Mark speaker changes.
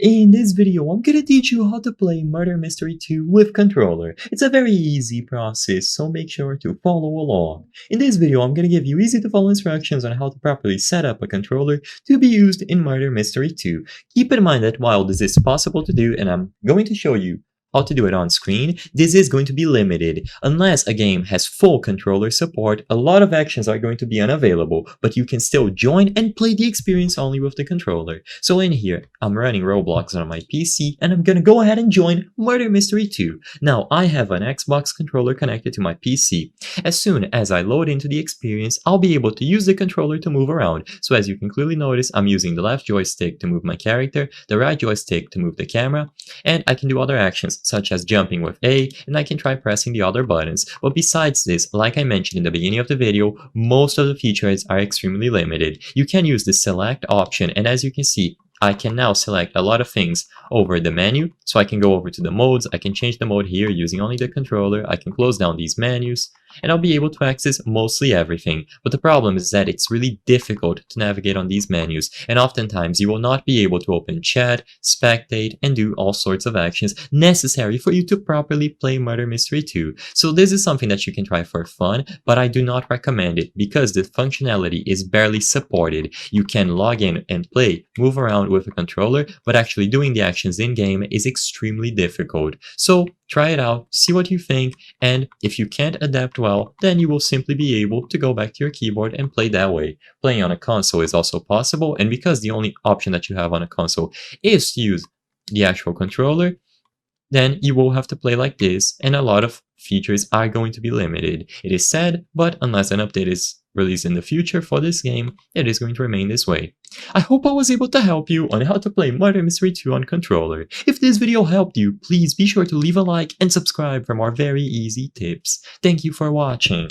Speaker 1: In this video, I'm gonna teach you how to play Murder Mystery 2 with controller. It's a very easy process, so make sure to follow along. In this video, I'm gonna give you easy to follow instructions on how to properly set up a controller to be used in Murder Mystery 2. Keep in mind that while this is possible to do, and I'm going to show you how to do it on screen, this is going to be limited. Unless a game has full controller support, a lot of actions are going to be unavailable, but you can still join and play the experience only with the controller. So in here, I'm running Roblox on my PC, and I'm gonna go ahead and join Murder Mystery 2. Now, I have an Xbox controller connected to my PC. As soon as I load into the experience, I'll be able to use the controller to move around. So as you can clearly notice, I'm using the left joystick to move my character, the right joystick to move the camera, and I can do other actions such as jumping with A, and I can try pressing the other buttons. But besides this, like I mentioned in the beginning of the video, most of the features are extremely limited. You can use the select option, and as you can see, I can now select a lot of things over the menu. So I can go over to the modes, I can change the mode here using only the controller, I can close down these menus, and I'll be able to access mostly everything. But the problem is that it's really difficult to navigate on these menus, and oftentimes you will not be able to open chat, spectate, and do all sorts of actions necessary for you to properly play Murder Mystery 2. So this is something that you can try for fun, but I do not recommend it because the functionality is barely supported. You can log in and play, move around with a controller, but actually doing the actions in-game is extremely difficult. So try it out, see what you think, and if you can't adapt well, then you will simply be able to go back to your keyboard and play that way. Playing on a console is also possible, and because the only option that you have on a console is to use the actual controller, then you will have to play like this, and a lot of features are going to be limited. It is sad, but unless an update is released in the future for this game, it is going to remain this way. I hope I was able to help you on how to play Murder Mystery 2 on controller. If this video helped you, please be sure to leave a like and subscribe for more very easy tips. Thank you for watching.